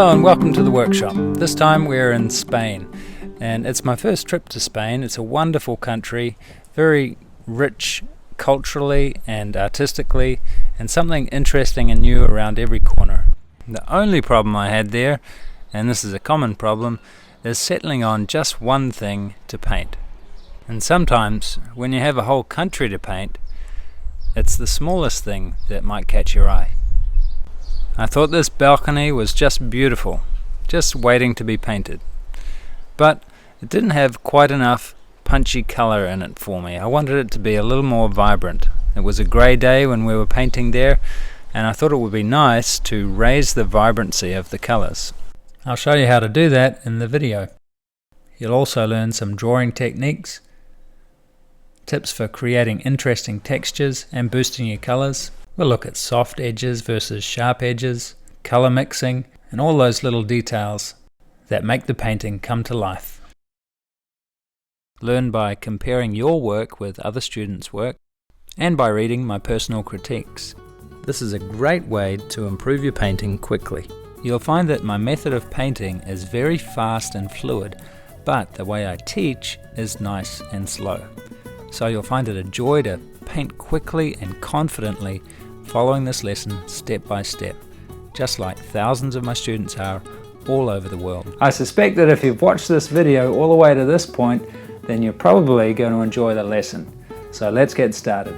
Hello and welcome to the workshop. This time we're in Spain, and it's my first trip to Spain. It's a wonderful country, very rich culturally and artistically, and something interesting and new around every corner. The only problem I had there, and this is a common problem, is settling on just one thing to paint. And sometimes when you have a whole country to paint, it's the smallest thing that might catch your eye. I thought this balcony was just beautiful, just waiting to be painted. But it didn't have quite enough punchy colour in it for me. I wanted it to be a little more vibrant. It was a grey day when we were painting there, and I thought it would be nice to raise the vibrancy of the colours. I'll show you how to do that in the video. You'll also learn some drawing techniques, tips for creating interesting textures and boosting your colours. We'll look at soft edges versus sharp edges, colour mixing, and all those little details that make the painting come to life. Learn by comparing your work with other students' work and by reading my personal critiques. This is a great way to improve your painting quickly. You'll find that my method of painting is very fast and fluid, but the way I teach is nice and slow. So you'll find it a joy to paint quickly and confidently, following this lesson step by step, just like thousands of my students are all over the world. I suspect that if you've watched this video all the way to this point, then you're probably going to enjoy the lesson. So let's get started.